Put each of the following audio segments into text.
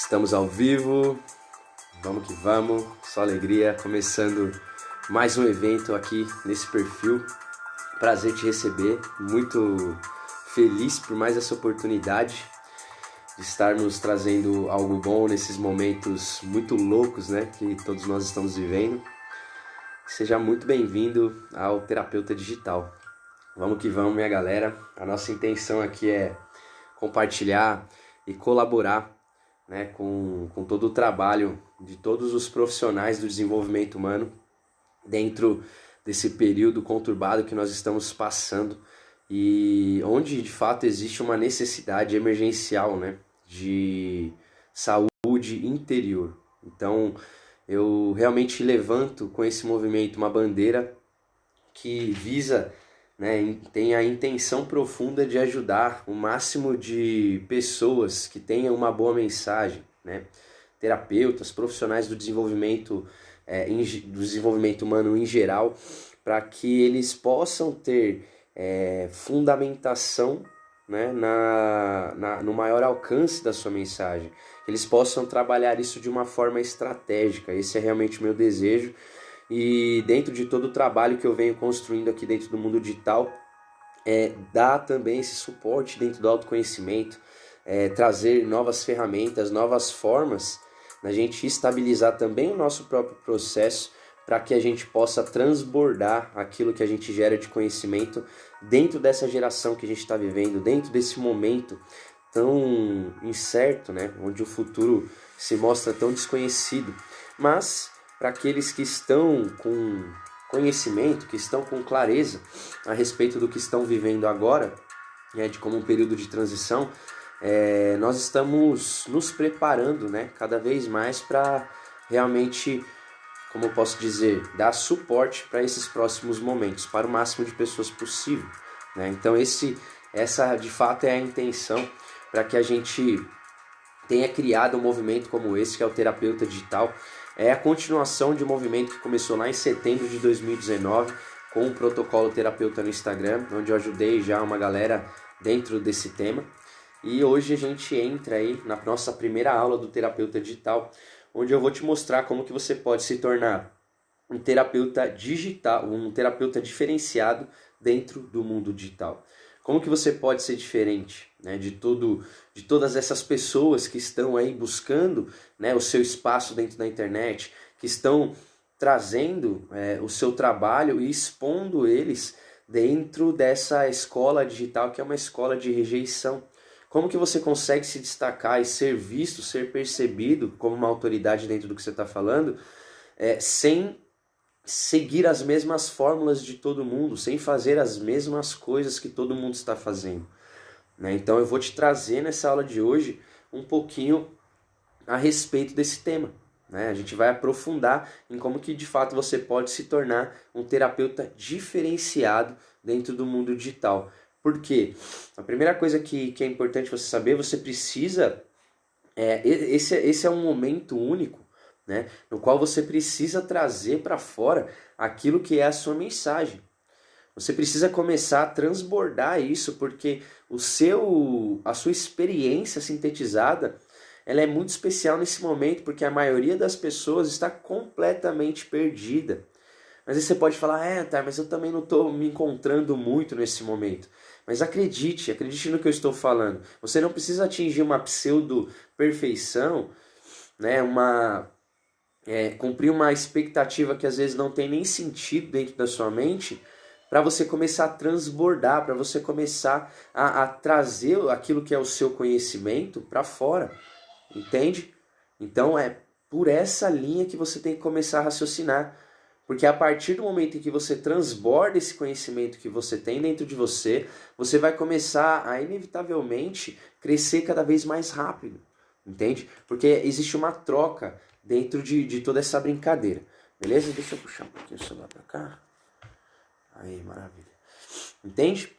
Estamos ao vivo, vamos que vamos, só alegria, começando mais um evento aqui nesse perfil. Prazer te receber, muito feliz por mais essa oportunidade de estarmos trazendo algo bom nesses momentos muito loucos, né, que todos nós estamos vivendo. Seja muito bem-vindo ao Terapeuta Digital. Vamos que vamos, minha galera. A nossa intenção aqui é compartilhar e colaborar, né, com todo o trabalho de todos os profissionais do desenvolvimento humano dentro desse período conturbado que nós estamos passando e onde de fato existe uma necessidade emergencial, né, de saúde interior. Então eu realmente levanto com esse movimento uma bandeira que visa, né, tem a intenção profunda de ajudar o máximo de pessoas que tenham uma boa mensagem, né? Terapeutas, profissionais do desenvolvimento, do desenvolvimento humano em geral, para que eles possam ter fundamentação, né, no maior alcance da sua mensagem, que eles possam trabalhar isso de uma forma estratégica. Esse é realmente o meu desejo. E dentro de todo o trabalho que eu venho construindo aqui dentro do mundo digital, dar também esse suporte dentro do autoconhecimento, trazer novas ferramentas, novas formas da gente estabilizar também o nosso próprio processo para que a gente possa transbordar aquilo que a gente gera de conhecimento dentro dessa geração que a gente está vivendo, dentro desse momento tão incerto, né, onde o futuro se mostra tão desconhecido. Mas para aqueles que estão com conhecimento, que estão com clareza a respeito do que estão vivendo agora, de como um período de transição, nós estamos nos preparando, né, cada vez mais para realmente, como eu posso dizer, dar suporte para esses próximos momentos, para o máximo de pessoas possível, né? Então essa de fato é a intenção para que a gente tenha criado um movimento como esse, que é o Terapeuta Digital. É a continuação de um movimento que começou lá em setembro de 2019, com o protocolo Terapeuta no Instagram, onde eu ajudei já uma galera dentro desse tema. E hoje a gente entra aí na nossa primeira aula do Terapeuta Digital, onde eu vou te mostrar como que você pode se tornar um terapeuta digital, um terapeuta diferenciado dentro do mundo digital. Como que você pode ser diferente, né, de todas essas pessoas que estão aí buscando, né, o seu espaço dentro da internet, que estão trazendo o seu trabalho e expondo eles dentro dessa escola digital, que é uma escola de rejeição. Como que você consegue se destacar e ser visto, ser percebido como uma autoridade dentro do que você está falando, sem seguir as mesmas fórmulas de todo mundo, sem fazer as mesmas coisas que todo mundo está fazendo, né? Então eu vou te trazer nessa aula de hoje um pouquinho a respeito desse tema, né? A gente vai aprofundar em como que de fato você pode se tornar um terapeuta diferenciado dentro do mundo digital. Por quê? A primeira coisa que é importante você saber, você precisa... esse é um momento único, né, no qual você precisa trazer para fora aquilo que é a sua mensagem. Você precisa começar a transbordar isso, porque a sua experiência sintetizada, ela é muito especial nesse momento, porque a maioria das pessoas está completamente perdida. Mas aí você pode falar, tá, mas eu também não estou me encontrando muito nesse momento. Mas acredite no que eu estou falando. Você não precisa atingir uma pseudo-perfeição, né, cumprir uma expectativa que às vezes não tem nem sentido dentro da sua mente, para você começar a transbordar, para você começar a trazer aquilo que é o seu conhecimento para fora, entende? Então é por essa linha que você tem que começar a raciocinar, porque a partir do momento em que você transborda esse conhecimento que você tem dentro de você, você vai começar a inevitavelmente crescer cada vez mais rápido, entende? Porque existe uma troca dentro de toda essa brincadeira, beleza? Deixa eu puxar um pouquinho o celular para cá. Aí, maravilha. Entende?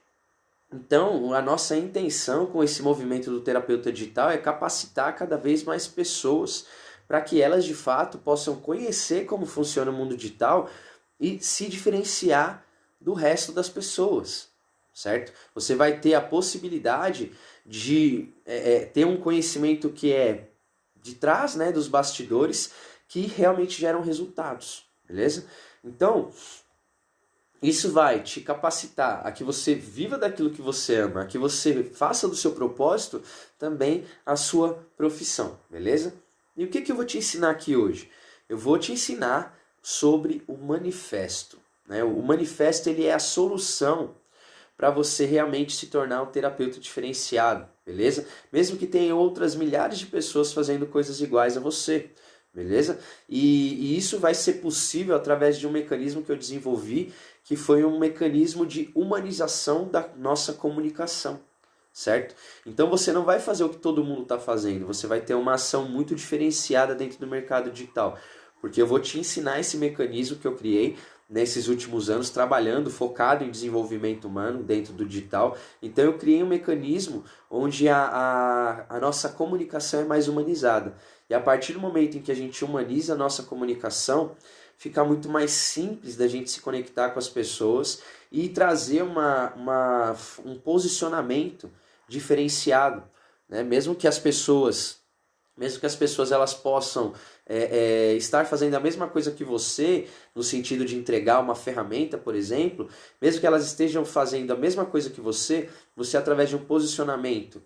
Então, a nossa intenção com esse movimento do terapeuta digital é capacitar cada vez mais pessoas para que elas, de fato, possam conhecer como funciona o mundo digital e se diferenciar do resto das pessoas, certo? Você vai ter a possibilidade de ter um conhecimento que é de trás, né, dos bastidores, que realmente geram resultados, beleza? Então, isso vai te capacitar a que você viva daquilo que você ama, a que você faça do seu propósito também a sua profissão, beleza? E o que eu vou te ensinar aqui hoje? Eu vou te ensinar sobre o manifesto, né? O manifesto, ele é a solução para você realmente se tornar um terapeuta diferenciado, beleza? Mesmo que tenha outras milhares de pessoas fazendo coisas iguais a você, beleza? E isso vai ser possível através de um mecanismo que eu desenvolvi, que foi um mecanismo de humanização da nossa comunicação, certo? Então você não vai fazer o que todo mundo está fazendo, você vai ter uma ação muito diferenciada dentro do mercado digital, porque eu vou te ensinar esse mecanismo que eu criei nesses últimos anos, trabalhando, focado em desenvolvimento humano dentro do digital. Então eu criei um mecanismo onde a nossa comunicação é mais humanizada. E a partir do momento em que a gente humaniza a nossa comunicação, fica muito mais simples da gente se conectar com as pessoas e trazer um posicionamento diferenciado, né? Mesmo que as pessoas elas possam estar fazendo a mesma coisa que você, no sentido de entregar uma ferramenta, por exemplo, mesmo que elas estejam fazendo a mesma coisa que você através de um posicionamento,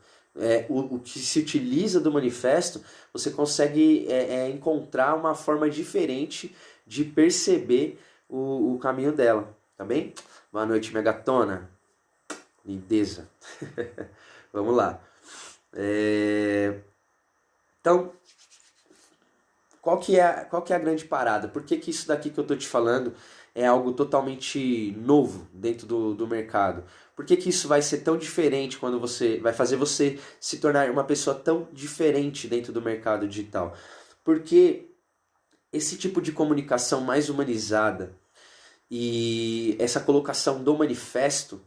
o que se utiliza do manifesto, você consegue encontrar uma forma diferente de perceber o caminho dela, tá bem? Boa noite, minha gatona. Lindeza. Vamos lá. Então, qual que é a grande parada? Por que isso daqui que eu estou te falando é algo totalmente novo dentro do mercado? Por que isso vai ser tão diferente quando vai fazer você se tornar uma pessoa tão diferente dentro do mercado digital? Porque esse tipo de comunicação mais humanizada e essa colocação do manifesto,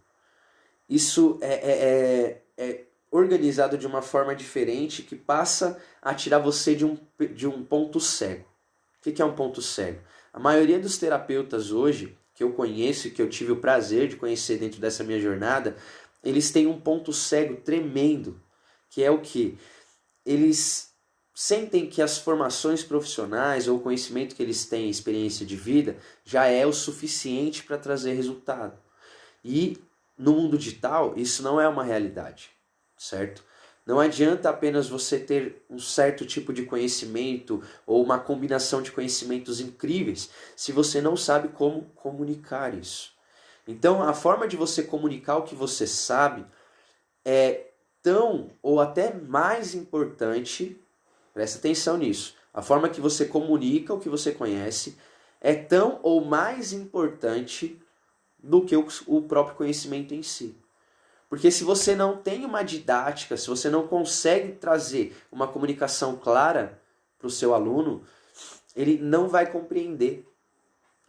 isso é organizado de uma forma diferente que passa a tirar você de um ponto cego. O que é um ponto cego? A maioria dos terapeutas hoje, que eu conheço e que eu tive o prazer de conhecer dentro dessa minha jornada, eles têm um ponto cego tremendo, que é o que? Eles sentem que as formações profissionais ou o conhecimento que eles têm, experiência de vida, já é o suficiente para trazer resultado. E no mundo digital, isso não é uma realidade, certo? Não adianta apenas você ter um certo tipo de conhecimento ou uma combinação de conhecimentos incríveis se você não sabe como comunicar isso. Então, a forma de você comunicar o que você sabe é tão ou até mais importante, presta atenção nisso, a forma que você comunica o que você conhece é tão ou mais importante do que o próprio conhecimento em si. Porque se você não tem uma didática, se você não consegue trazer uma comunicação clara para o seu aluno, ele não vai compreender.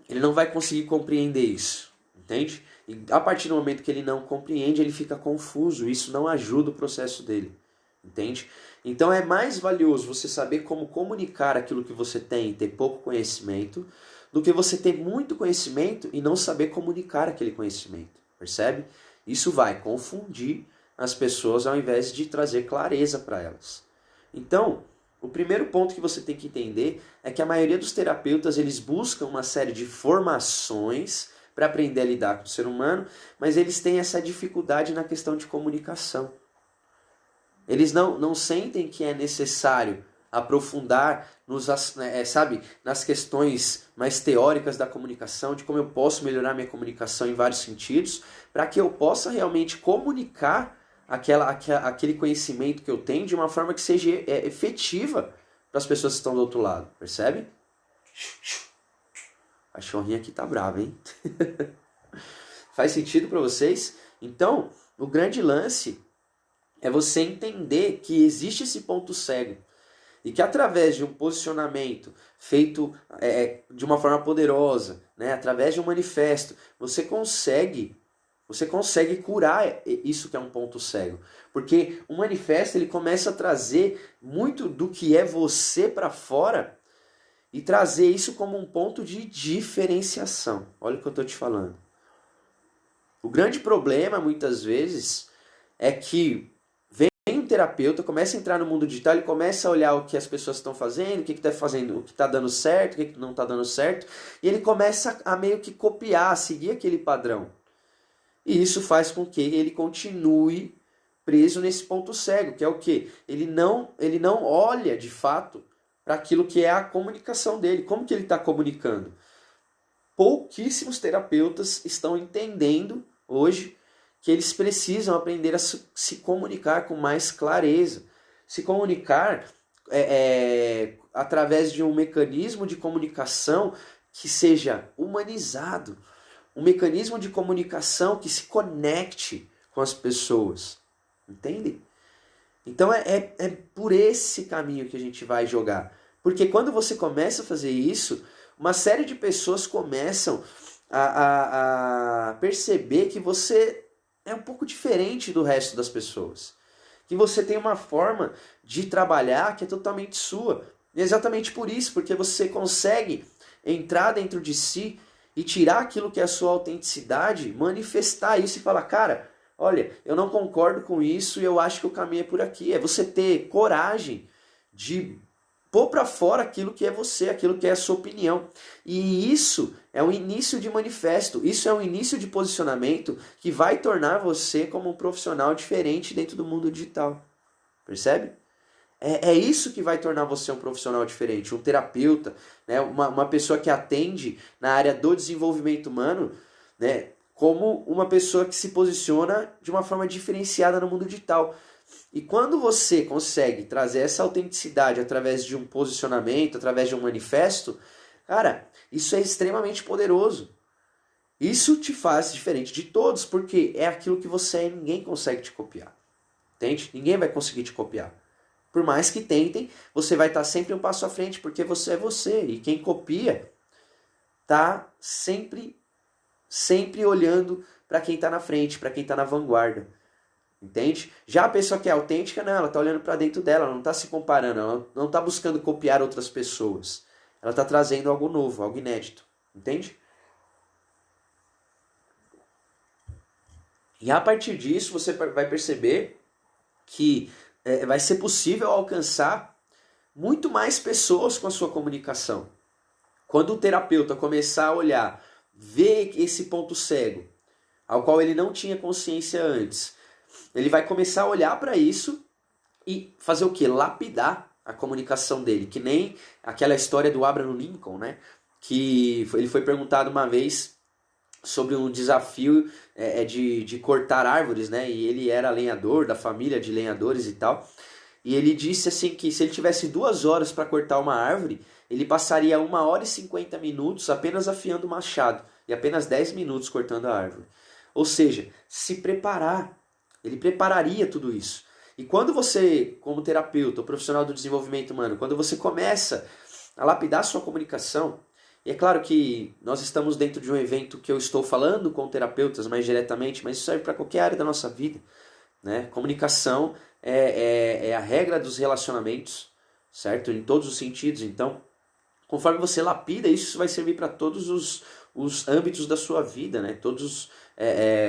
Ele não vai conseguir compreender isso, entende? E a partir do momento que ele não compreende, ele fica confuso. Isso não ajuda o processo dele, entende? Então é mais valioso você saber como comunicar aquilo que você tem e ter pouco conhecimento, do que você ter muito conhecimento e não saber comunicar aquele conhecimento, percebe? Isso vai confundir as pessoas ao invés de trazer clareza para elas. Então, o primeiro ponto que você tem que entender é que a maioria dos terapeutas eles buscam uma série de formações para aprender a lidar com o ser humano, mas eles têm essa dificuldade na questão de comunicação. Eles não sentem que é necessário aprofundar nas questões mais teóricas da comunicação, de como eu posso melhorar minha comunicação em vários sentidos, para que eu possa realmente comunicar aquele conhecimento que eu tenho de uma forma que seja efetiva para as pessoas que estão do outro lado, percebe? A cachorrinha aqui tá brava, hein? Faz sentido para vocês? Então, o grande lance é você entender que existe esse ponto cego e que através de um posicionamento feito de uma forma poderosa, né, através de um manifesto, você consegue curar isso que é um ponto cego. Porque o manifesto ele começa a trazer muito do que é você para fora e trazer isso como um ponto de diferenciação. Olha o que eu estou te falando. O grande problema, muitas vezes, é que terapeuta começa a entrar no mundo digital, ele começa a olhar o que as pessoas estão fazendo, o que está fazendo, o que está dando certo, o que não está dando certo, e ele começa a meio que copiar, a seguir aquele padrão. E isso faz com que ele continue preso nesse ponto cego, que é o quê? Ele não olha de fato para aquilo que é a comunicação dele. Como que ele está comunicando? Pouquíssimos terapeutas estão entendendo hoje que eles precisam aprender a se comunicar com mais clareza. Se comunicar através de um mecanismo de comunicação que seja humanizado. Um mecanismo de comunicação que se conecte com as pessoas. Entende? Então é por esse caminho que a gente vai jogar. Porque quando você começa a fazer isso, uma série de pessoas começam a perceber que você é um pouco diferente do resto das pessoas. Que você tem uma forma de trabalhar que é totalmente sua. E é exatamente por isso, porque você consegue entrar dentro de si e tirar aquilo que é a sua autenticidade, manifestar isso e falar, cara, olha, eu não concordo com isso e eu acho que o caminho é por aqui. É você ter coragem de pôr para fora aquilo que é você, aquilo que é a sua opinião. E isso é um início de manifesto, isso é um início de posicionamento que vai tornar você como um profissional diferente dentro do mundo digital. Percebe? É isso que vai tornar você um profissional diferente, um terapeuta, né? Uma pessoa que atende na área do desenvolvimento humano, né? Como uma pessoa que se posiciona de uma forma diferenciada no mundo digital. E quando você consegue trazer essa autenticidade através de um posicionamento, através de um manifesto, cara, isso é extremamente poderoso. Isso te faz diferente de todos, porque é aquilo que você é e ninguém consegue te copiar. Entende? Ninguém vai conseguir te copiar. Por mais que tentem, você vai estar sempre um passo à frente, porque você é você. E quem copia está sempre olhando para quem está na frente, para quem está na vanguarda. Entende? Já a pessoa que é autêntica, não, ela está olhando para dentro dela, ela não está se comparando, ela não está buscando copiar outras pessoas. Ela está trazendo algo novo, algo inédito. Entende? E a partir disso você vai perceber que vai ser possível alcançar muito mais pessoas com a sua comunicação. Quando o terapeuta começar a olhar, ver esse ponto cego, ao qual ele não tinha consciência antes, ele vai começar a olhar para isso e fazer o quê? Lapidar a comunicação dele. Que nem aquela história do Abraham Lincoln, né? Que ele foi perguntado uma vez sobre um desafio de cortar árvores, né? E ele era lenhador, da família de lenhadores e tal. E ele disse assim que se ele tivesse 2 horas para cortar uma árvore, ele passaria 1 hora e 50 minutos apenas afiando o machado e apenas 10 minutos cortando a árvore. Ou seja, se preparar. Ele prepararia tudo isso. E quando você, como terapeuta, ou profissional do desenvolvimento humano, quando você começa a lapidar sua comunicação, e é claro que nós estamos dentro de um evento que eu estou falando com terapeutas mais diretamente, mas isso serve para qualquer área da nossa vida. Né? Comunicação é a regra dos relacionamentos, certo? Em todos os sentidos. Então, conforme você lapida, isso vai servir para todos os âmbitos da sua vida, né? Todos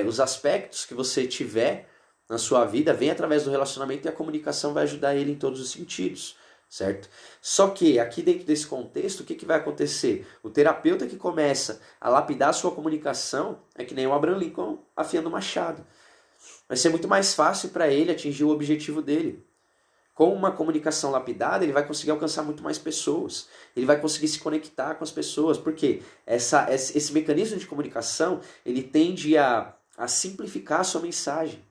os aspectos que você tiver na sua vida vem através do relacionamento e a comunicação vai ajudar ele em todos os sentidos, certo? Só que aqui dentro desse contexto, o que vai acontecer? O terapeuta que começa a lapidar a sua comunicação é que nem o Abraham Lincoln afiando o machado. Vai ser muito mais fácil para ele atingir o objetivo dele. Com uma comunicação lapidada, ele vai conseguir alcançar muito mais pessoas. Ele vai conseguir se conectar com as pessoas. Porque esse mecanismo de comunicação, ele tende a simplificar a sua mensagem.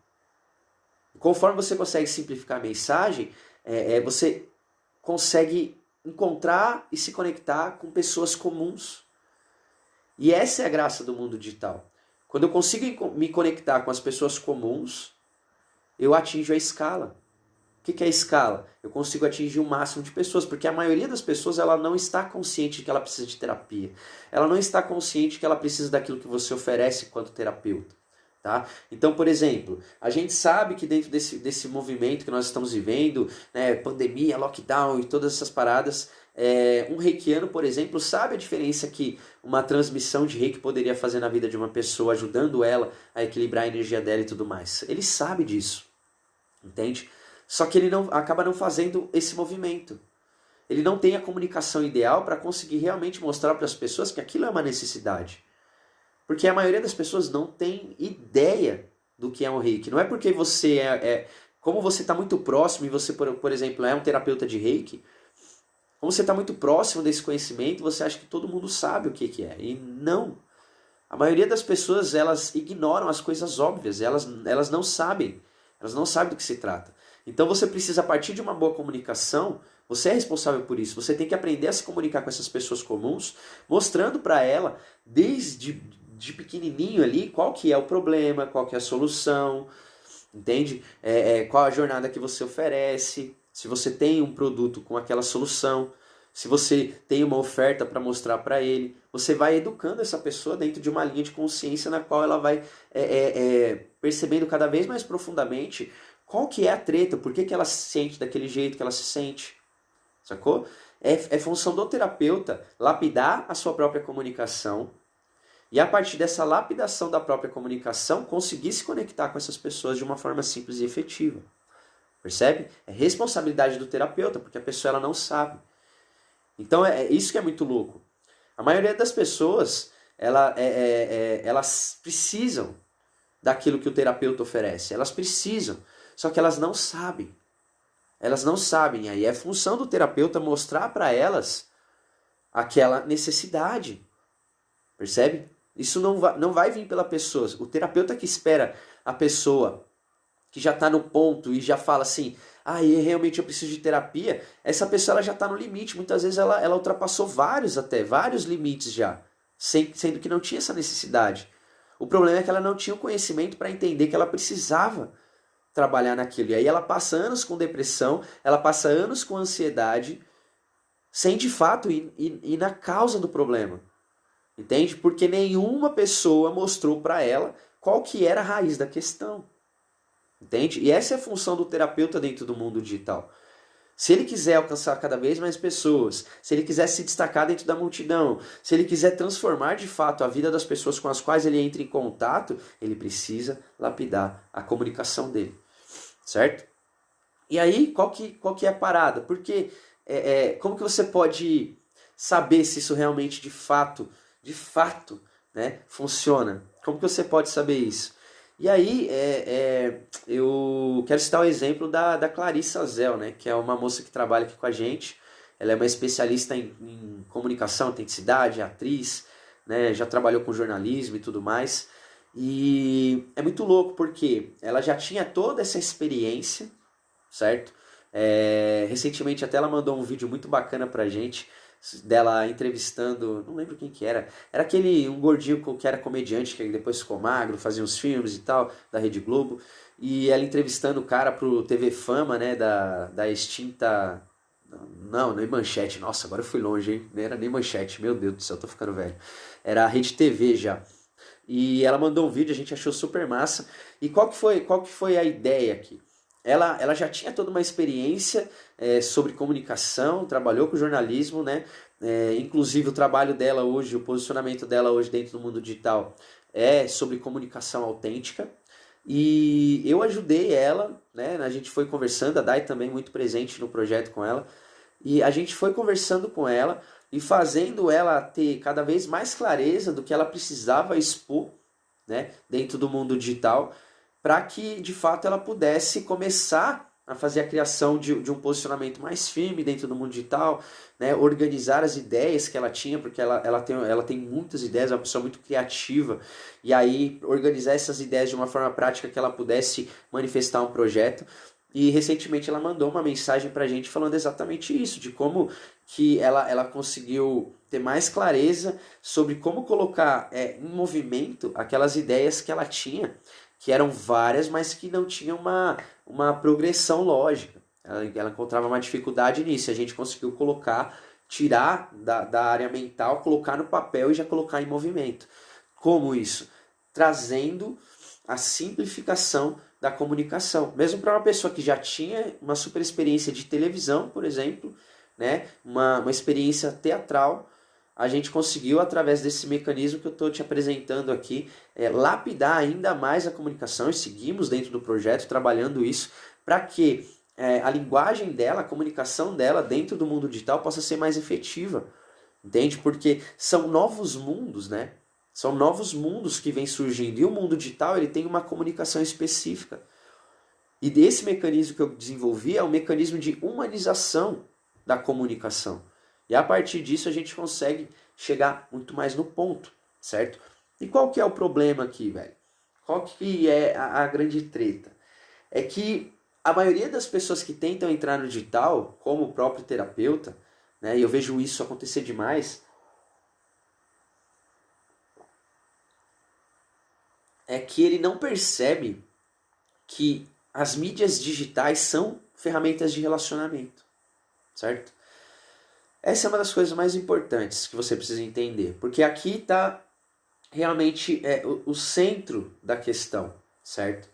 Conforme você consegue simplificar a mensagem, você consegue encontrar e se conectar com pessoas comuns. E essa é a graça do mundo digital. Quando eu consigo me conectar com as pessoas comuns, eu atinjo a escala. O que é a escala? Eu consigo atingir o máximo de pessoas, porque a maioria das pessoas ela não está consciente de que ela precisa de terapia. Ela não está consciente que ela precisa daquilo que você oferece enquanto terapeuta. Tá? Então, por exemplo, a gente sabe que dentro desse movimento que nós estamos vivendo, né, pandemia, lockdown e todas essas paradas, um reikiano, por exemplo, sabe a diferença que uma transmissão de reiki poderia fazer na vida de uma pessoa, ajudando ela a equilibrar a energia dela e tudo mais. Ele sabe disso, entende? Só que ele acaba não fazendo esse movimento. Ele não tem a comunicação ideal para conseguir realmente mostrar para as pessoas que aquilo é uma necessidade. Porque a maioria das pessoas não tem ideia do que é um reiki. Não é porque você como você está muito próximo e você, por exemplo, é um terapeuta de reiki, como você está muito próximo desse conhecimento, você acha que todo mundo sabe o que é. E não. A maioria das pessoas, elas ignoram as coisas óbvias, elas não sabem. Elas não sabem do que se trata. Então você precisa, a partir de uma boa comunicação, você é responsável por isso. Você tem que aprender a se comunicar com essas pessoas comuns, mostrando para ela, desde de pequenininho ali, qual que é o problema, qual que é a solução, entende? Qual a jornada que você oferece, se você tem um produto com aquela solução, se você tem uma oferta para mostrar para ele, você vai educando essa pessoa dentro de uma linha de consciência na qual ela vai percebendo cada vez mais profundamente qual que é a treta, por que ela se sente daquele jeito que ela se sente, sacou? É função do terapeuta lapidar a sua própria comunicação e a partir dessa lapidação da própria comunicação conseguir se conectar com essas pessoas de uma forma simples e efetiva. Percebe? É responsabilidade do terapeuta, porque a pessoa ela não sabe. Então é isso que é muito louco. A maioria das pessoas, elas precisam daquilo que o terapeuta oferece. Elas precisam, só que elas não sabem. Elas não sabem. Aí é função do terapeuta mostrar para elas aquela necessidade. Percebe? Isso não vai vir pela pessoa. O terapeuta que espera a pessoa que já está no ponto e já fala assim, realmente eu preciso de terapia, essa pessoa ela já está no limite. Muitas vezes ela ultrapassou vários limites já, sendo que não tinha essa necessidade. O problema é que ela não tinha o conhecimento para entender que ela precisava trabalhar naquilo. E aí ela passa anos com depressão, ela passa anos com ansiedade, sem de fato ir na causa do problema. Entende? Porque nenhuma pessoa mostrou para ela qual que era a raiz da questão. Entende? E essa é a função do terapeuta dentro do mundo digital. Se ele quiser alcançar cada vez mais pessoas, se ele quiser se destacar dentro da multidão, se ele quiser transformar de fato a vida das pessoas com as quais ele entra em contato, ele precisa lapidar a comunicação dele. Certo? E aí, qual que é a parada? Porque como que você pode saber se isso realmente de fato, né, funciona? Como que você pode saber isso? E aí, eu quero citar o exemplo da Clarissa Zell, né, que é uma moça que trabalha aqui com a gente. Ela é uma especialista em comunicação, autenticidade, atriz, né, já trabalhou com jornalismo e tudo mais. E é muito louco porque ela já tinha toda essa experiência, certo? Recentemente até ela mandou um vídeo muito bacana pra gente, dela entrevistando, não lembro quem que era um gordinho que era comediante, que depois ficou magro, fazia uns filmes e tal, da Rede Globo, e ela entrevistando o cara pro TV Fama, né, da extinta, não, nem Manchete, nossa, agora eu fui longe, hein, não era nem Manchete, meu Deus do céu, tô ficando velho, era a Rede TV já, e ela mandou um vídeo, a gente achou super massa, e qual que foi a ideia aqui? Ela já tinha toda uma experiência sobre comunicação, trabalhou com jornalismo, né? Inclusive o trabalho dela hoje, o posicionamento dela hoje dentro do mundo digital é sobre comunicação autêntica. E eu ajudei ela, né? A gente foi conversando, a Dai também muito presente no projeto com ela. E a gente foi conversando com ela e fazendo ela ter cada vez mais clareza do que ela precisava expor, né? Dentro do mundo digital, para que de fato ela pudesse começar a fazer a criação de um posicionamento mais firme dentro do mundo digital, né? Organizar as ideias que ela tinha, porque ela tem muitas ideias, é uma pessoa muito criativa, e aí organizar essas ideias de uma forma prática que ela pudesse manifestar um projeto. E recentemente ela mandou uma mensagem pra gente falando exatamente isso, de como que ela conseguiu ter mais clareza sobre como colocar em movimento aquelas ideias que ela tinha, que eram várias, mas que não tinham uma progressão lógica. Ela encontrava uma dificuldade nisso. A gente conseguiu tirar da área mental, colocar no papel e já colocar em movimento. Como isso? Trazendo a simplificação da comunicação. Mesmo para uma pessoa que já tinha uma super experiência de televisão, por exemplo, né? uma experiência teatral, a gente conseguiu, através desse mecanismo que eu estou te apresentando aqui, lapidar ainda mais a comunicação, e seguimos dentro do projeto trabalhando isso, para que a linguagem dela, a comunicação dela dentro do mundo digital possa ser mais efetiva, entende? Porque são novos mundos, né? São novos mundos que vêm surgindo, e o mundo digital ele tem uma comunicação específica. E desse mecanismo que eu desenvolvi é um mecanismo de humanização da comunicação. E a partir disso a gente consegue chegar muito mais no ponto, certo? E qual que é o problema aqui, velho? Qual que é a grande treta? É que a maioria das pessoas que tentam entrar no digital, como o próprio terapeuta, né, e eu vejo isso acontecer demais, é que ele não percebe que as mídias digitais são ferramentas de relacionamento, certo? Essa é uma das coisas mais importantes que você precisa entender, porque aqui está realmente o centro da questão, certo?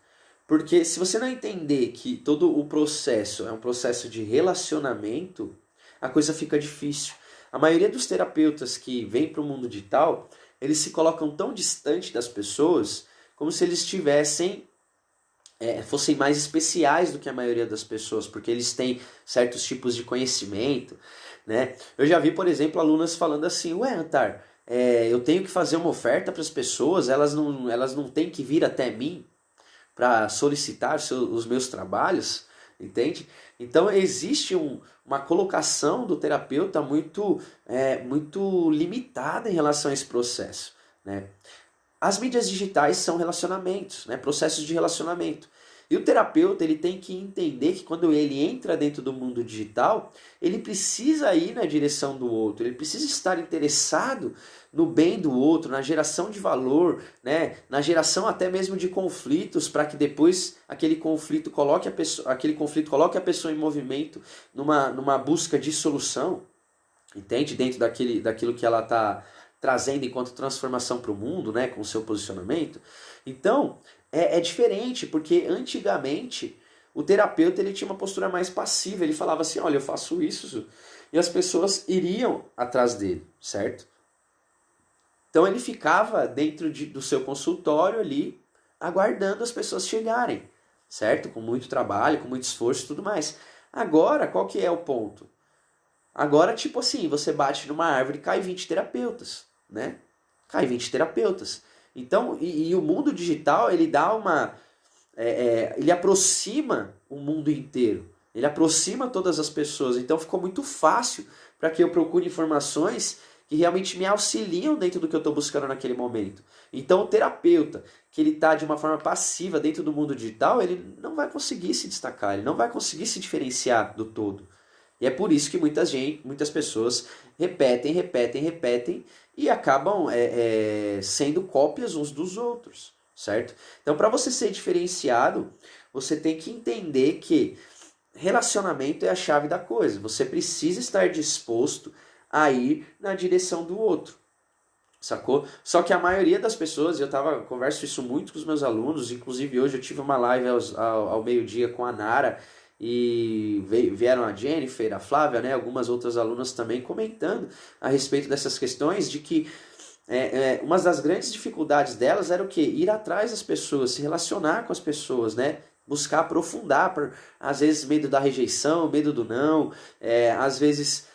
Porque se você não entender que todo o processo é um processo de relacionamento, a coisa fica difícil. A maioria dos terapeutas que vêm para o mundo digital, eles se colocam tão distante das pessoas como se eles tivessem fossem mais especiais do que a maioria das pessoas, porque eles têm certos tipos de conhecimento, né? Eu já vi, por exemplo, alunas falando assim, ué, Antar, eu tenho que fazer uma oferta para as pessoas, elas não têm que vir até mim para solicitar os meus trabalhos, entende? Então existe uma colocação do terapeuta muito limitada em relação a esse processo, né? As mídias digitais são relacionamentos, né? Processos de relacionamento. E o terapeuta ele tem que entender que quando ele entra dentro do mundo digital, ele precisa ir na direção do outro, ele precisa estar interessado no bem do outro, na geração de valor, né? Na geração até mesmo de conflitos, para que depois aquele conflito coloque a pessoa em movimento numa busca de solução, entende? Dentro daquilo que ela está trazendo enquanto transformação para o mundo, né, com o seu posicionamento. Então, é diferente, porque antigamente o terapeuta ele tinha uma postura mais passiva, ele falava assim, olha, eu faço isso, e as pessoas iriam atrás dele, certo? Então ele ficava dentro do seu consultório ali, aguardando as pessoas chegarem, certo? Com muito trabalho, com muito esforço e tudo mais. Agora, qual que é o ponto? Agora, tipo assim, você bate numa árvore e cai 20 terapeutas, né? Cai 20 terapeutas. Então, e o mundo digital, ele dá ele aproxima o mundo inteiro. Ele aproxima todas as pessoas. Então, ficou muito fácil para que eu procure informações que realmente me auxiliam dentro do que eu estou buscando naquele momento. Então, o terapeuta, que ele está de uma forma passiva dentro do mundo digital, ele não vai conseguir se destacar, ele não vai conseguir se diferenciar do todo. E é por isso que muitas pessoas repetem e acabam sendo cópias uns dos outros, certo? Então, para você ser diferenciado, você tem que entender que relacionamento é a chave da coisa. Você precisa estar disposto a ir na direção do outro, sacou? Só que a maioria das pessoas, converso isso muito com os meus alunos, inclusive hoje eu tive uma live ao meio-dia com a Nara, e vieram a Jennifer, a Flávia, né, algumas outras alunas também comentando a respeito dessas questões de que uma das grandes dificuldades delas era o quê? Ir atrás das pessoas, se relacionar com as pessoas, né? Buscar aprofundar, às vezes medo da rejeição, medo do não, às vezes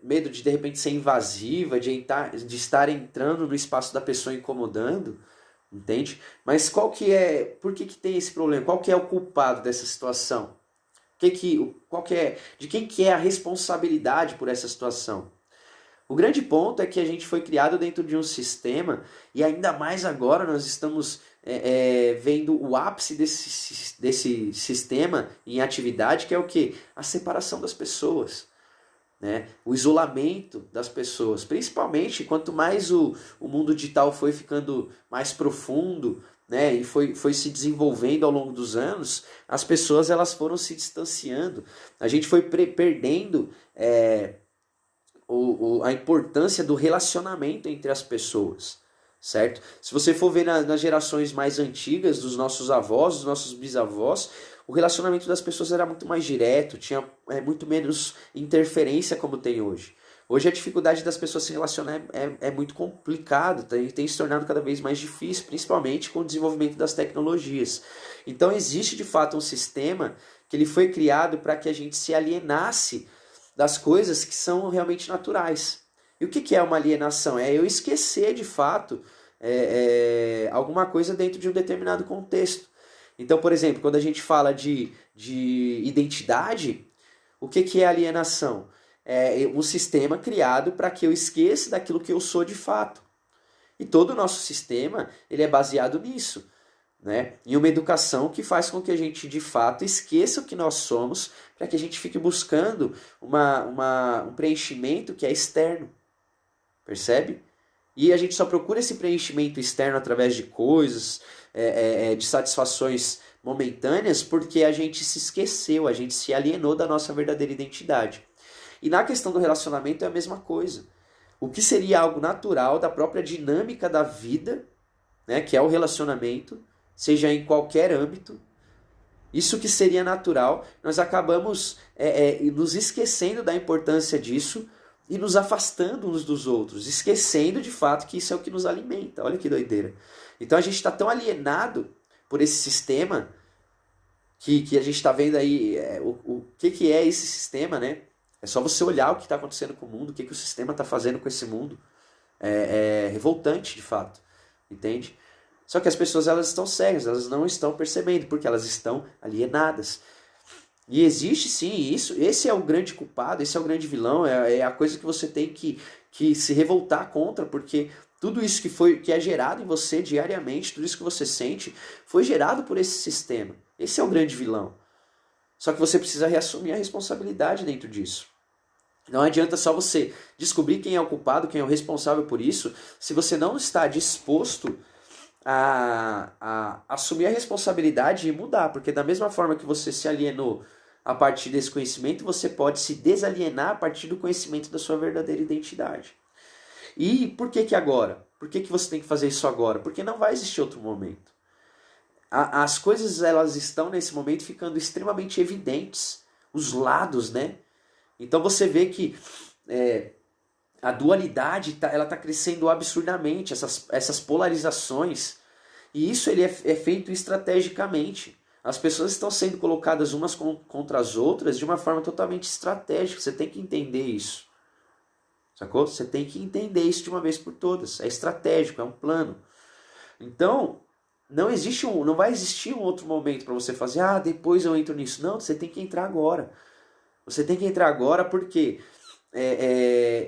medo de repente ser invasiva, de estar entrando no espaço da pessoa incomodando, entende? Mas por que tem esse problema? Qual que é o culpado dessa situação? De quem que é a responsabilidade por essa situação? O grande ponto é que a gente foi criado dentro de um sistema, e ainda mais agora nós estamos vendo o ápice desse sistema em atividade, que é o quê? A separação das pessoas, né? O isolamento das pessoas, principalmente quanto mais o mundo digital foi ficando mais profundo, né? E foi se desenvolvendo ao longo dos anos, as pessoas elas foram se distanciando, a gente foi perdendo a importância do relacionamento entre as pessoas, certo? Se você for ver nas gerações mais antigas, dos nossos avós, dos nossos bisavós, o relacionamento das pessoas era muito mais direto, tinha muito menos interferência como tem hoje. Hoje a dificuldade das pessoas se relacionar é muito complicado, tem se tornado cada vez mais difícil, principalmente com o desenvolvimento das tecnologias. Então existe de fato um sistema que ele foi criado para que a gente se alienasse das coisas que são realmente naturais. E o que é uma alienação? É eu esquecer de fato alguma coisa dentro de um determinado contexto. Então, por exemplo, quando a gente fala de identidade, o que é alienação? É um sistema criado para que eu esqueça daquilo que eu sou de fato. E todo o nosso sistema ele é baseado nisso, né? Em uma educação que faz com que a gente de fato esqueça o que nós somos, para que a gente fique buscando um preenchimento que é externo. Percebe? E a gente só procura esse preenchimento externo através de coisas, de satisfações momentâneas, porque a gente se esqueceu, a gente se alienou da nossa verdadeira identidade. E na questão do relacionamento é a mesma coisa. O que seria algo natural da própria dinâmica da vida, né, que é o relacionamento, seja em qualquer âmbito, isso que seria natural, nós acabamos nos esquecendo da importância disso e nos afastando uns dos outros, esquecendo de fato que isso é o que nos alimenta. Olha que doideira. Então a gente está tão alienado por esse sistema que a gente está vendo aí o que é esse sistema, né? É só você olhar o que está acontecendo com o mundo, o que o sistema está fazendo com esse mundo. É revoltante, de fato. Entende? Só que as pessoas elas estão cegas, elas não estão percebendo, porque elas estão alienadas. E existe sim isso, esse é o grande culpado, esse é o grande vilão, é a coisa que você tem que se revoltar contra, porque tudo isso que é gerado em você diariamente, tudo isso que você sente, foi gerado por esse sistema. Esse é o grande vilão. Só que você precisa reassumir a responsabilidade dentro disso. Não adianta só você descobrir quem é o culpado, quem é o responsável por isso, se você não está disposto a assumir a responsabilidade e mudar. Porque da mesma forma que você se alienou a partir desse conhecimento, você pode se desalienar a partir do conhecimento da sua verdadeira identidade. E por que agora? Por que você tem que fazer isso agora? Porque não vai existir outro momento. As coisas elas estão nesse momento ficando extremamente evidentes. Os lados, né? Então você vê que a dualidade ela está crescendo absurdamente, essas polarizações. E isso ele é feito estrategicamente. As pessoas estão sendo colocadas umas contra as outras de uma forma totalmente estratégica. Você tem que entender isso. Sacou? Você tem que entender isso de uma vez por todas. É estratégico, é um plano. Então, não vai existir um outro momento para você fazer, depois eu entro nisso. Não, você tem que entrar agora. Você tem que entrar agora porque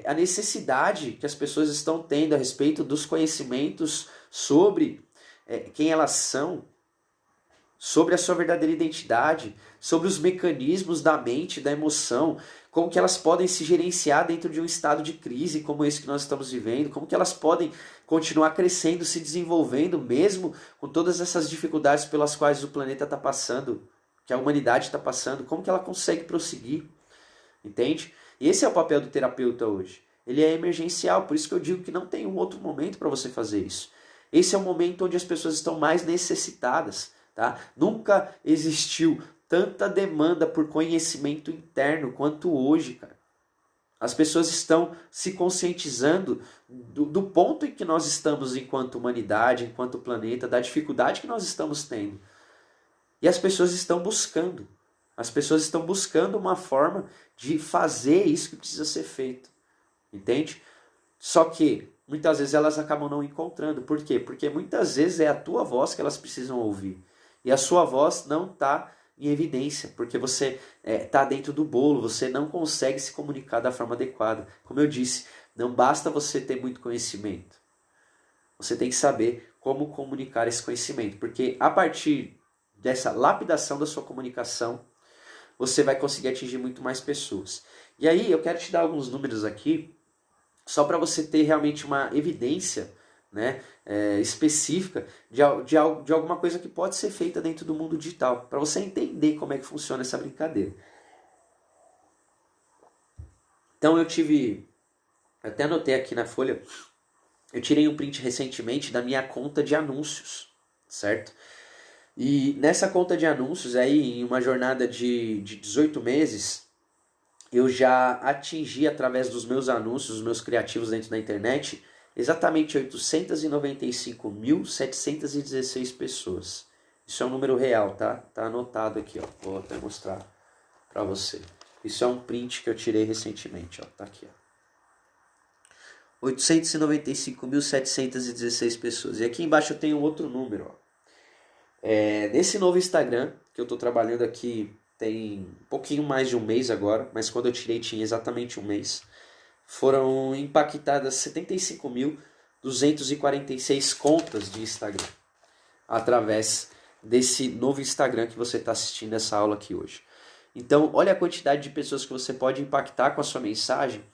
a necessidade que as pessoas estão tendo a respeito dos conhecimentos sobre quem elas são, sobre a sua verdadeira identidade, sobre os mecanismos da mente, da emoção, como que elas podem se gerenciar dentro de um estado de crise como esse que nós estamos vivendo, como que elas podem continuar crescendo, se desenvolvendo, mesmo com todas essas dificuldades pelas quais o planeta está passando, que a humanidade está passando, como que ela consegue prosseguir, entende? Esse é o papel do terapeuta hoje. Ele é emergencial, por isso que eu digo que não tem um outro momento para você fazer isso. Esse é o momento onde as pessoas estão mais necessitadas. Tá? Nunca existiu tanta demanda por conhecimento interno quanto hoje, cara. As pessoas estão se conscientizando do ponto em que nós estamos enquanto humanidade, enquanto planeta, da dificuldade que nós estamos tendo. E as pessoas estão buscando. As pessoas estão buscando uma forma de fazer isso que precisa ser feito. Entende? Só que muitas vezes elas acabam não encontrando. Por quê? Porque muitas vezes é a tua voz que elas precisam ouvir. E a sua voz não está em evidência, porque você está dentro do bolo, você não consegue se comunicar da forma adequada. Como eu disse, não basta você ter muito conhecimento. Você tem que saber como comunicar esse conhecimento, porque a partir dessa lapidação da sua comunicação, você vai conseguir atingir muito mais pessoas. E aí eu quero te dar alguns números aqui, só para você ter realmente uma evidência, né, específica de alguma coisa que pode ser feita dentro do mundo digital, para você entender como é que funciona essa brincadeira. Então eu até anotei aqui na folha, eu tirei um print recentemente da minha conta de anúncios, certo? E nessa conta de anúncios aí, em uma jornada de 18 meses, eu já atingi através dos meus anúncios, os meus criativos dentro da internet, exatamente 895.716 pessoas. Isso é um número real, tá? Tá anotado aqui, ó. Vou até mostrar para você. Isso é um print que eu tirei recentemente, ó. Tá aqui, ó. 895.716 pessoas. E aqui embaixo eu tenho outro número, ó. Nesse novo Instagram, que eu tô trabalhando aqui tem um pouquinho mais de um mês agora, mas quando eu tirei tinha exatamente um mês. Foram impactadas 75.246 contas de Instagram através desse novo Instagram que você está assistindo essa aula aqui hoje. Então, olha a quantidade de pessoas que você pode impactar com a sua mensagem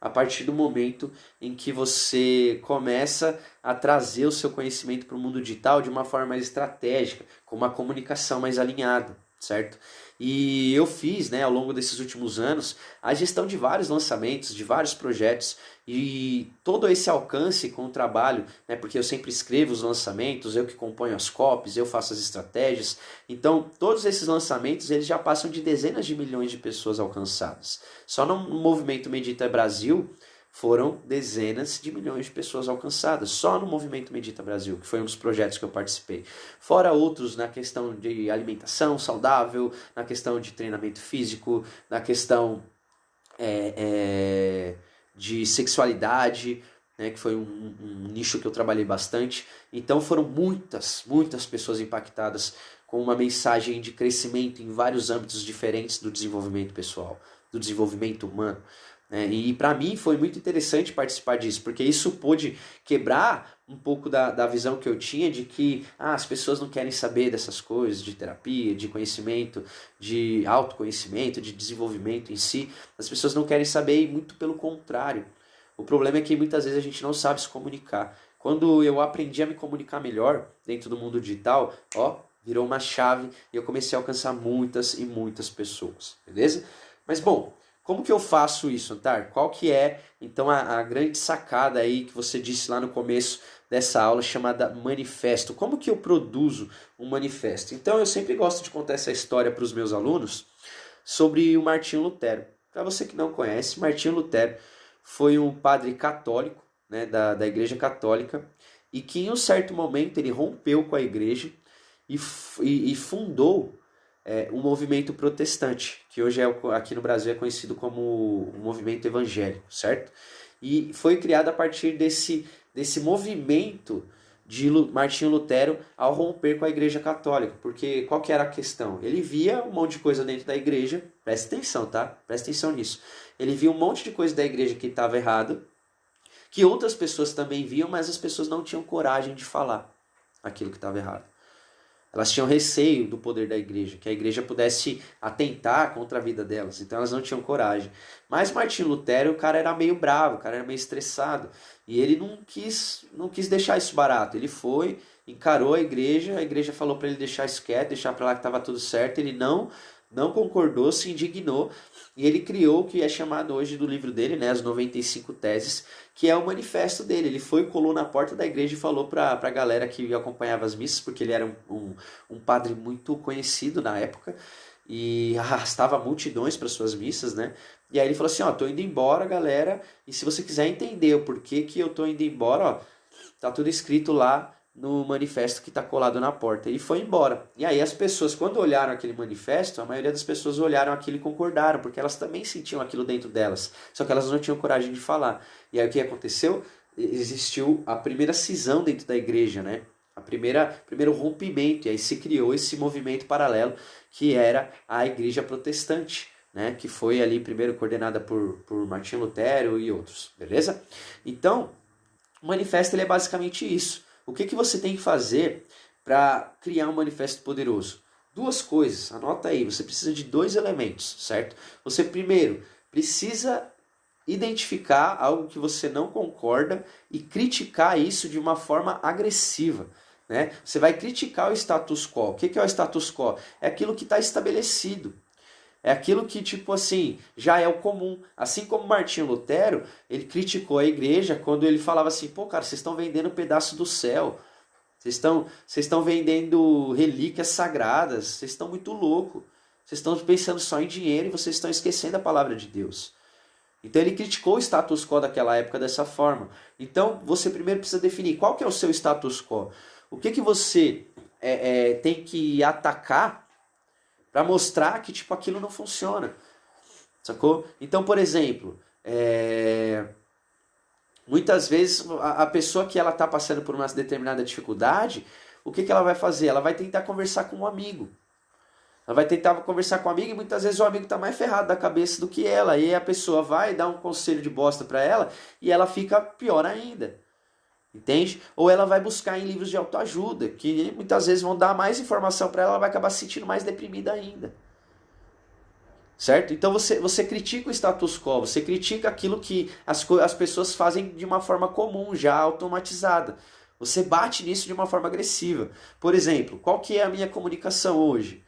a partir do momento em que você começa a trazer o seu conhecimento para o mundo digital de uma forma mais estratégica, com uma comunicação mais alinhada, certo? E eu fiz, né, ao longo desses últimos anos, a gestão de vários lançamentos, de vários projetos, e todo esse alcance com o trabalho, né, porque eu sempre escrevo os lançamentos, eu que componho as copies, eu faço as estratégias, então todos esses lançamentos eles já passam de dezenas de milhões de pessoas alcançadas. Só no movimento Medita Brasil foram dezenas de milhões de pessoas alcançadas, só no movimento Medita Brasil, que foi um dos projetos que eu participei. Fora outros na questão de alimentação saudável, na questão de treinamento físico, na questão de sexualidade, né, que foi um nicho que eu trabalhei bastante. Então foram muitas pessoas impactadas com uma mensagem de crescimento em vários âmbitos diferentes do desenvolvimento pessoal, do desenvolvimento humano. E para mim foi muito interessante participar disso, porque isso pôde quebrar um pouco da visão que eu tinha de que as pessoas não querem saber dessas coisas, de terapia, de conhecimento, de autoconhecimento, de desenvolvimento em si. As pessoas não querem saber e muito pelo contrário. O problema é que muitas vezes a gente não sabe se comunicar. Quando eu aprendi a me comunicar melhor dentro do mundo digital, virou uma chave e eu comecei a alcançar muitas e muitas pessoas, beleza? Mas bom, como que eu faço isso, Antar? Qual que é, então, a grande sacada aí que você disse lá no começo dessa aula chamada manifesto? Como que eu produzo um manifesto? Então, eu sempre gosto de contar essa história para os meus alunos sobre o Martinho Lutero. Para você que não conhece, Martinho Lutero foi um padre católico, né, da Igreja Católica, e que em um certo momento ele rompeu com a igreja e fundou um movimento protestante, que hoje aqui no Brasil é conhecido como um movimento evangélico, certo? E foi criado a partir desse movimento de Martinho Lutero ao romper com a Igreja Católica, porque qual que era a questão? Ele via um monte de coisa dentro da igreja, presta atenção, tá? Presta atenção nisso. Ele via um monte de coisa da igreja que estava errado, que outras pessoas também viam, mas as pessoas não tinham coragem de falar aquilo que estava errado. Elas tinham receio do poder da igreja, que a igreja pudesse atentar contra a vida delas, então elas não tinham coragem. Mas Martinho Lutero, o cara era meio bravo, o cara era meio estressado, e ele não quis deixar isso barato. Ele foi, encarou a igreja falou para ele deixar isso quieto, deixar para lá que estava tudo certo, ele não concordou, se indignou, e ele criou o que é chamado hoje do livro dele, né, as 95 teses, que é o manifesto dele. Ele foi, colou na porta da igreja e falou para a galera que acompanhava as missas, porque ele era um padre muito conhecido na época, e arrastava multidões para suas missas, né? E aí ele falou assim, tô indo embora, galera, e se você quiser entender o porquê que eu tô indo embora, tá tudo escrito lá no manifesto que está colado na porta. E foi embora. E aí as pessoas, quando olharam aquele manifesto, a maioria das pessoas olharam aquilo e concordaram, porque elas também sentiam aquilo dentro delas, só que elas não tinham coragem de falar. E aí o que aconteceu? Existiu a primeira cisão dentro da igreja, né? Primeiro rompimento, e aí se criou esse movimento paralelo, que era a igreja protestante, né? Que foi ali primeiro coordenada por Martinho Lutero e outros, beleza? Então, o manifesto ele é basicamente isso. O que você tem que fazer para criar um manifesto poderoso? Duas coisas, anota aí, você precisa de 2 elementos, certo? Você primeiro precisa identificar algo que você não concorda e criticar isso de uma forma agressiva, né? Você vai criticar o status quo. O que é o status quo? É aquilo que está estabelecido. É aquilo que, tipo assim, já é o comum. Assim como Martinho Lutero, ele criticou a igreja quando ele falava assim, cara, vocês estão vendendo um pedaço do céu. Vocês estão vendendo relíquias sagradas. Vocês estão muito loucos. Vocês estão pensando só em dinheiro e vocês estão esquecendo a palavra de Deus. Então ele criticou o status quo daquela época dessa forma. Então você primeiro precisa definir qual que é o seu status quo. O que você tem que atacar para mostrar que tipo aquilo não funciona, sacou? Então, por exemplo, muitas vezes a pessoa que ela está passando por uma determinada dificuldade, o que ela vai fazer? Ela vai tentar conversar com um amigo. Ela vai tentar conversar com o amigo e muitas vezes o amigo está mais ferrado da cabeça do que ela. E aí a pessoa vai dar um conselho de bosta para ela e ela fica pior ainda. Entende? Ou ela vai buscar em livros de autoajuda, que muitas vezes vão dar mais informação para ela, ela vai acabar se sentindo mais deprimida ainda. Certo? Então você critica o status quo, você critica aquilo que as pessoas fazem de uma forma comum, já automatizada. Você bate nisso de uma forma agressiva. Por exemplo, qual que é a minha comunicação hoje?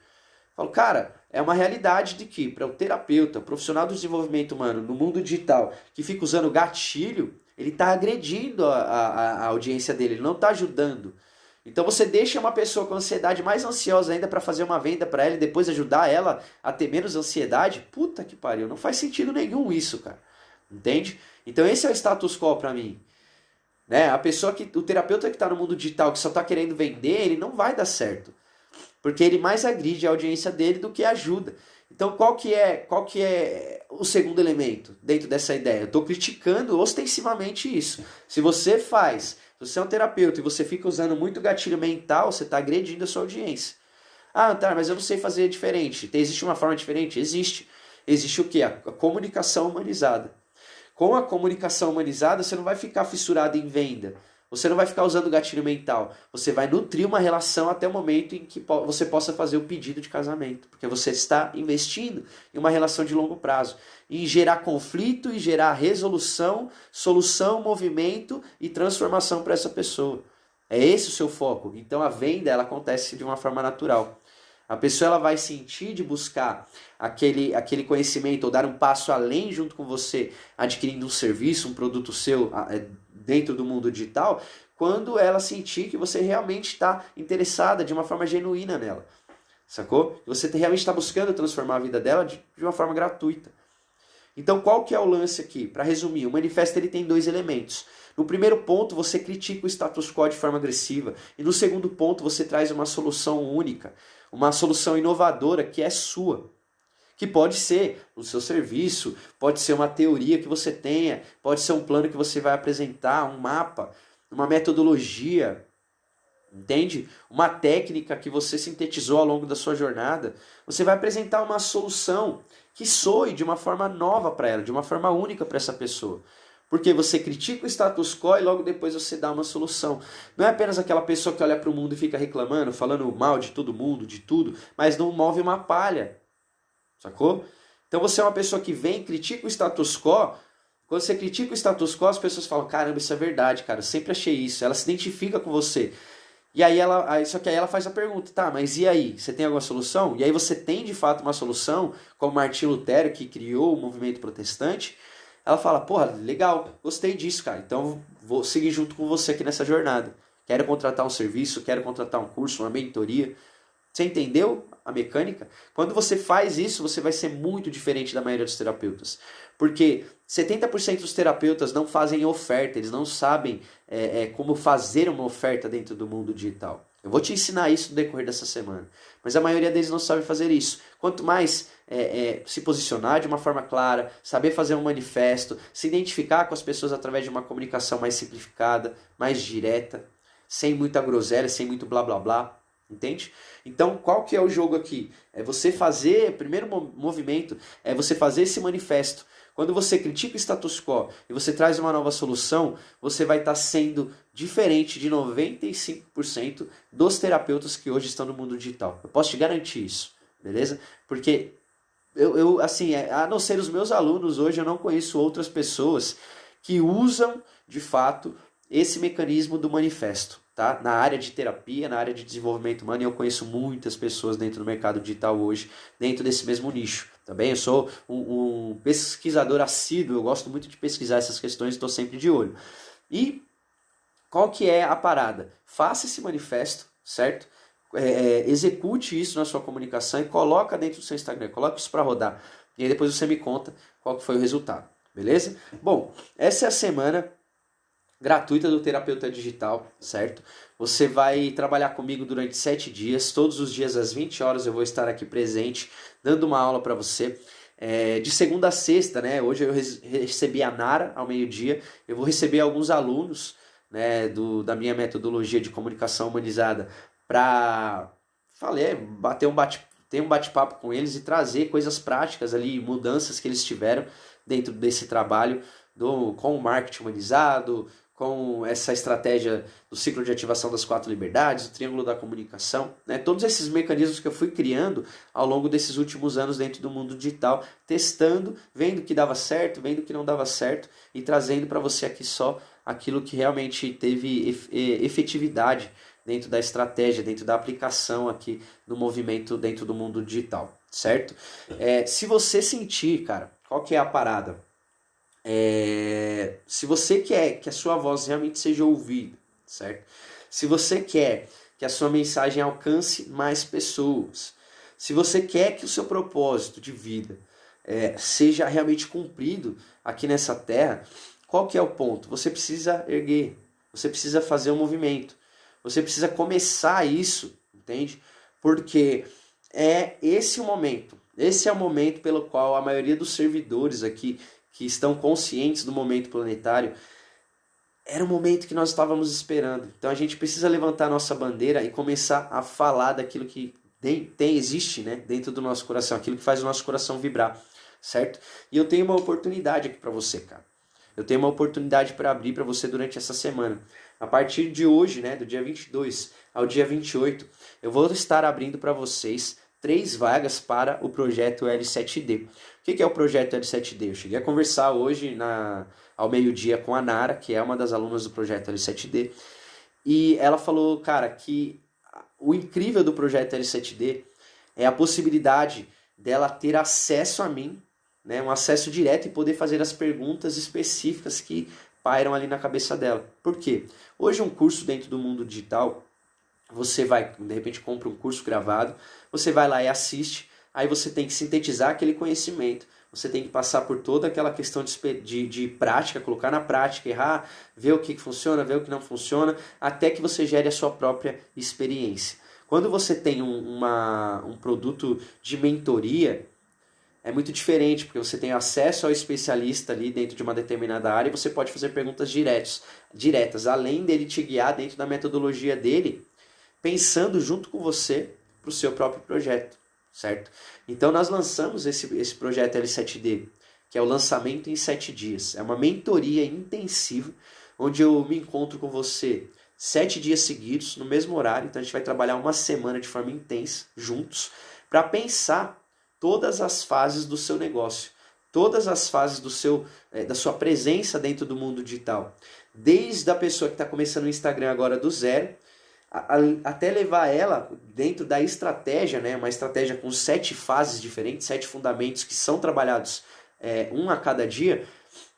Eu falo, cara, é uma realidade de que para o terapeuta, profissional do desenvolvimento humano no mundo digital, que fica usando gatilho, ele está agredindo a audiência dele, ele não está ajudando. Então você deixa uma pessoa com ansiedade mais ansiosa ainda para fazer uma venda para ela e depois ajudar ela a ter menos ansiedade? Puta que pariu, não faz sentido nenhum isso, cara. Entende? Então esse é o status quo para mim. Né? O terapeuta que está no mundo digital, que só está querendo vender, ele não vai dar certo. Porque ele mais agride a audiência dele do que ajuda. Então qual que é o segundo elemento dentro dessa ideia? Eu estou criticando ostensivamente isso. Se você é um terapeuta e você fica usando muito gatilho mental, você está agredindo a sua audiência. Ah, tá, mas eu não sei fazer diferente. Existe uma forma diferente? Existe. Existe o quê? A comunicação humanizada. Com a comunicação humanizada, você não vai ficar fissurado em venda. Você não vai ficar usando gatilho mental. Você vai nutrir uma relação até o momento em que você possa fazer o pedido de casamento. Porque você está investindo em uma relação de longo prazo. Em gerar conflito e gerar resolução, solução, movimento e transformação para essa pessoa. É esse o seu foco. Então a venda ela acontece de uma forma natural. A pessoa ela vai sentir de buscar aquele conhecimento ou dar um passo além junto com você, adquirindo um serviço, um produto seu dentro do mundo digital, quando ela sentir que você realmente está interessada de uma forma genuína nela. Sacou? Você realmente está buscando transformar a vida dela de uma forma gratuita. Então qual que é o lance aqui? Para resumir, o manifesto ele tem 2 elementos. No primeiro ponto, você critica o status quo de forma agressiva. E no segundo ponto, você traz uma solução única, uma solução inovadora que é sua. Que pode ser o seu serviço, pode ser uma teoria que você tenha, pode ser um plano que você vai apresentar, um mapa, uma metodologia, entende? Uma técnica que você sintetizou ao longo da sua jornada. Você vai apresentar uma solução que soe de uma forma nova para ela, de uma forma única para essa pessoa. Porque você critica o status quo e logo depois você dá uma solução. Não é apenas aquela pessoa que olha para o mundo e fica reclamando, falando mal de todo mundo, de tudo, mas não move uma palha. Sacou? Então você é uma pessoa que vem e critica o status quo. Quando você critica o status quo, as pessoas falam, caramba, isso é verdade, cara, eu sempre achei isso. Ela se identifica com você. E aí só que aí ela faz a pergunta, tá, mas e aí? Você tem alguma solução? E aí você tem de fato uma solução, como Martinho Lutero, que criou o movimento protestante. Ela fala, porra, legal, gostei disso, cara, então vou seguir junto com você aqui nessa jornada. Quero contratar um serviço, quero contratar um curso, uma mentoria. Você entendeu a mecânica? Quando você faz isso, você vai ser muito diferente da maioria dos terapeutas. Porque 70% dos terapeutas não fazem oferta, eles não sabem como fazer uma oferta dentro do mundo digital. Eu vou te ensinar isso no decorrer dessa semana. Mas a maioria deles não sabe fazer isso. Quanto mais se posicionar de uma forma clara, saber fazer um manifesto, se identificar com as pessoas através de uma comunicação mais simplificada, mais direta, sem muita groselha, sem muito blá blá blá. Entende? Então, qual que é o jogo aqui? É você fazer, o primeiro movimento é você fazer esse manifesto. Quando você critica o status quo e você traz uma nova solução, você vai estar sendo diferente de 95% dos terapeutas que hoje estão no mundo digital. Eu posso te garantir isso, beleza? Porque eu assim, a não ser os meus alunos hoje, eu não conheço outras pessoas que usam, de fato, esse mecanismo do manifesto. Tá? Na área de terapia, na área de desenvolvimento humano, eu conheço muitas pessoas dentro do mercado digital hoje, dentro desse mesmo nicho. Também eu sou um pesquisador assíduo, eu gosto muito de pesquisar essas questões e estou sempre de olho. E qual que é a parada? Faça esse manifesto, certo? Execute isso na sua comunicação e coloca dentro do seu Instagram, coloca isso para rodar. E aí depois você me conta qual que foi o resultado, beleza? Bom, essa é a semana. gratuita do Terapeuta Digital, certo? Você vai trabalhar comigo durante 7 dias, todos os dias às 20 horas eu vou estar aqui presente, dando uma aula para você. De segunda a sexta, né? Hoje eu recebi a Nara ao meio-dia, eu vou receber alguns alunos, né, da minha metodologia de comunicação humanizada para ter um bate-papo com eles e trazer coisas práticas ali, mudanças que eles tiveram dentro desse trabalho com o marketing humanizado, com essa estratégia do ciclo de ativação das 4 liberdades, o triângulo da comunicação, né? Todos esses mecanismos que eu fui criando ao longo desses últimos anos dentro do mundo digital, testando, vendo que dava certo, vendo que não dava certo e trazendo para você aqui só aquilo que realmente teve efetividade dentro da estratégia, dentro da aplicação aqui no movimento dentro do mundo digital, certo? Se você sentir, cara, qual que é a parada? Se você quer que a sua voz realmente seja ouvida, certo? Se você quer que a sua mensagem alcance mais pessoas, se você quer que o seu propósito de vida seja realmente cumprido aqui nessa terra, qual que é o ponto? Você precisa erguer, você precisa fazer um movimento, você precisa começar isso, entende? Porque esse é o momento pelo qual a maioria dos servidores aqui que estão conscientes do momento planetário, era o momento que nós estávamos esperando. Então a gente precisa levantar nossa bandeira e começar a falar daquilo que existe, né, dentro do nosso coração, aquilo que faz o nosso coração vibrar, certo? E eu tenho uma oportunidade aqui para você, cara. Eu tenho uma oportunidade para abrir para você durante essa semana. A partir de hoje, né, do dia 22 ao dia 28, eu vou estar abrindo para vocês 3 vagas para o projeto L7D. O que é o projeto L7D? Eu cheguei a conversar hoje ao meio-dia com a Nara, que é uma das alunas do projeto L7D, e ela falou, cara, que o incrível do projeto L7D é a possibilidade dela ter acesso a mim, né, um acesso direto e poder fazer as perguntas específicas que pairam ali na cabeça dela. Por quê? Hoje um curso dentro do mundo digital, você vai, de repente compra um curso gravado, você vai lá e assiste, aí você tem que sintetizar aquele conhecimento, você tem que passar por toda aquela questão de prática, colocar na prática, errar, ver o que funciona, ver o que não funciona, até que você gere a sua própria experiência. Quando você tem um produto de mentoria, é muito diferente, porque você tem acesso ao especialista ali dentro de uma determinada área e você pode fazer perguntas diretas, além dele te guiar dentro da metodologia dele, pensando junto com você para o seu próprio projeto, certo? Então nós lançamos esse projeto L7D, que é o lançamento em 7 dias. É uma mentoria intensiva, onde eu me encontro com você 7 dias seguidos, no mesmo horário. Então a gente vai trabalhar uma semana de forma intensa, juntos, para pensar todas as fases do seu negócio, todas as fases da sua presença dentro do mundo digital. Desde a pessoa que está começando o Instagram agora do zero, até levar ela dentro da estratégia, né, uma estratégia com 7 fases diferentes, 7 fundamentos que são trabalhados um a cada dia,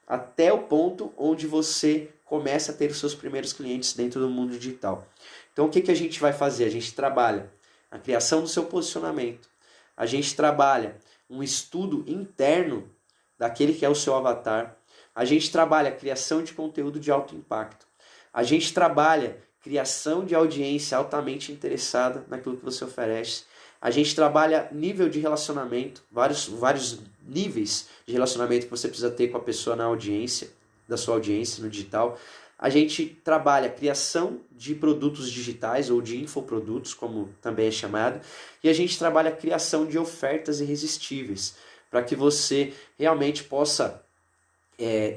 até o ponto onde você começa a ter os seus primeiros clientes dentro do mundo digital. Então o que a gente vai fazer? A gente trabalha a criação do seu posicionamento, a gente trabalha um estudo interno daquele que é o seu avatar, a gente trabalha a criação de conteúdo de alto impacto, a gente trabalha criação de audiência altamente interessada naquilo que você oferece. A gente trabalha nível de relacionamento, vários níveis de relacionamento que você precisa ter com a pessoa na audiência, da sua audiência no digital. A gente trabalha criação de produtos digitais ou de infoprodutos, como também é chamado. E a gente trabalha a criação de ofertas irresistíveis, para que você realmente possa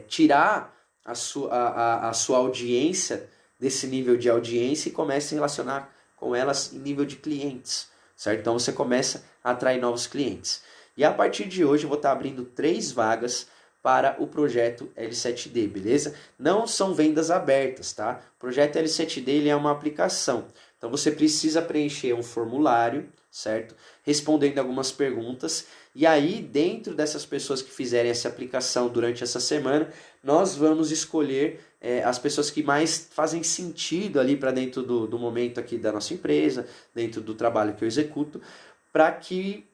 tirar a sua audiência desse nível de audiência e comece a relacionar com elas em nível de clientes, certo? Então você começa a atrair novos clientes. E a partir de hoje eu vou estar abrindo 3 vagas para o projeto L7D, beleza? Não são vendas abertas, tá? O projeto L7D ele é uma aplicação. Então você precisa preencher um formulário, certo? Respondendo algumas perguntas. E aí, dentro dessas pessoas que fizerem essa aplicação durante essa semana, nós vamos escolher as pessoas que mais fazem sentido ali para dentro do momento aqui da nossa empresa, dentro do trabalho que eu executo, para que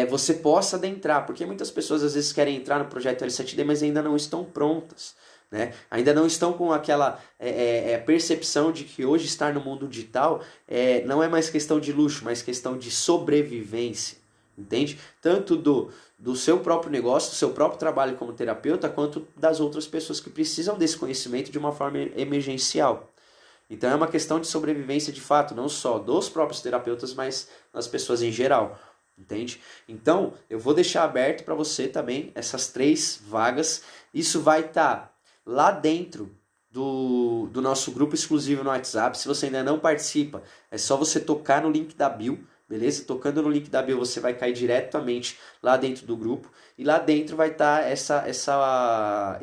você possa adentrar, porque muitas pessoas às vezes querem entrar no projeto L7D, mas ainda não estão prontas, né? Ainda não estão com aquela percepção de que hoje estar no mundo digital não é mais questão de luxo, mas questão de sobrevivência, entende? Tanto do seu próprio negócio, do seu próprio trabalho como terapeuta, quanto das outras pessoas que precisam desse conhecimento de uma forma emergencial. Então é uma questão de sobrevivência de fato, não só dos próprios terapeutas, mas das pessoas em geral, entende? Então eu vou deixar aberto para você também essas 3 vagas. Isso vai estar lá dentro do nosso grupo exclusivo no WhatsApp. Se você ainda não participa, é só você tocar no link da bio, beleza? Tocando no link da bio, você vai cair diretamente lá dentro do grupo. E lá dentro vai estar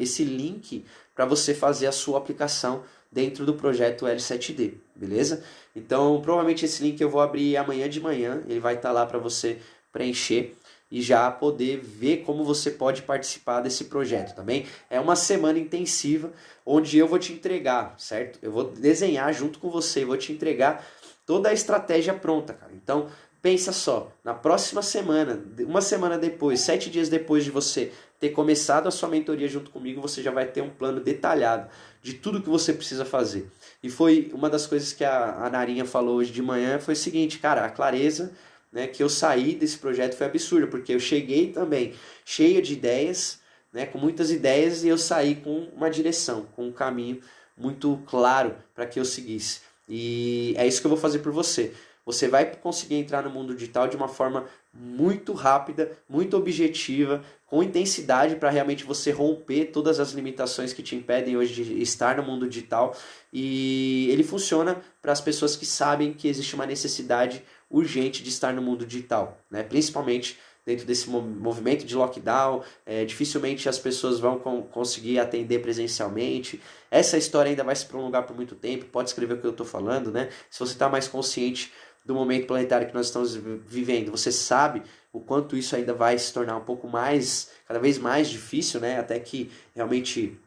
esse link para você fazer a sua aplicação dentro do projeto L7D, beleza? Então, provavelmente esse link eu vou abrir amanhã de manhã. Ele vai estar lá para você preencher e já poder ver como você pode participar desse projeto, também. É uma semana intensiva onde eu vou te entregar, certo? Eu vou desenhar junto com você, vou te entregar toda a estratégia pronta, cara. Então, pensa só, na próxima semana, uma semana depois, 7 dias depois de você ter começado a sua mentoria junto comigo, você já vai ter um plano detalhado de tudo que você precisa fazer. E foi uma das coisas que a Narinha falou hoje de manhã, foi o seguinte, cara, a clareza, né, que eu saí desse projeto foi absurda, porque eu cheguei também cheia de ideias, né, com muitas ideias, e eu saí com uma direção, com um caminho muito claro para que eu seguisse. E é isso que eu vou fazer por você. Você vai conseguir entrar no mundo digital de uma forma muito rápida, muito objetiva, com intensidade para realmente você romper todas as limitações que te impedem hoje de estar no mundo digital. E ele funciona para as pessoas que sabem que existe uma necessidade urgente de estar no mundo digital, né? Principalmente dentro desse movimento de lockdown, dificilmente as pessoas vão conseguir atender presencialmente. Essa história ainda vai se prolongar por muito tempo, pode escrever o que eu estou falando, né? Se você está mais consciente do momento planetário que nós estamos vivendo, você sabe o quanto isso ainda vai se tornar um pouco mais, cada vez mais difícil, né? Até que realmente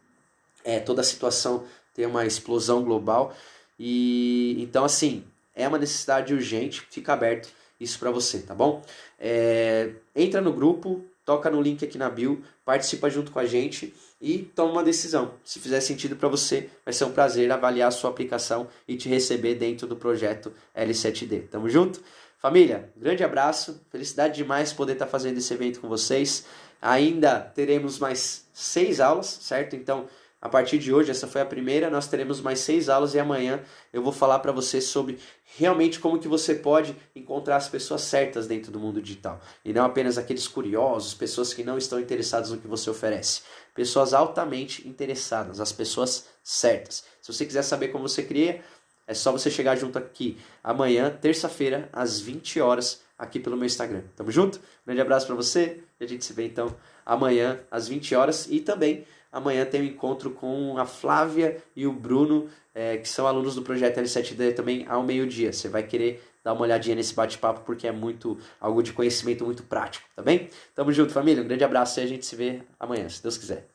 toda a situação tenha uma explosão global. E então, assim, é uma necessidade urgente, fica aberto isso para você, tá bom? Entra no grupo, toca no link aqui na bio, participa junto com a gente e toma uma decisão. Se fizer sentido para você, vai ser um prazer avaliar a sua aplicação e te receber dentro do projeto L7D. Tamo junto? Família, grande abraço, felicidade demais poder estar fazendo esse evento com vocês. Ainda teremos mais 6 aulas, certo? Então, a partir de hoje, essa foi a primeira, nós teremos mais 6 aulas e amanhã eu vou falar para você sobre realmente como que você pode encontrar as pessoas certas dentro do mundo digital. E não apenas aqueles curiosos, pessoas que não estão interessadas no que você oferece. Pessoas altamente interessadas, as pessoas certas. Se você quiser saber como você cria, é só você chegar junto aqui amanhã, terça-feira, às 20 horas, aqui pelo meu Instagram. Tamo junto? Grande abraço para você e a gente se vê então amanhã, às 20 horas. E também amanhã tem um encontro com a Flávia e o Bruno, que são alunos do projeto L7D também ao meio-dia. Você vai querer dar uma olhadinha nesse bate-papo porque é algo de conhecimento muito prático, tá bem? Tamo junto, família. Um grande abraço e a gente se vê amanhã, se Deus quiser.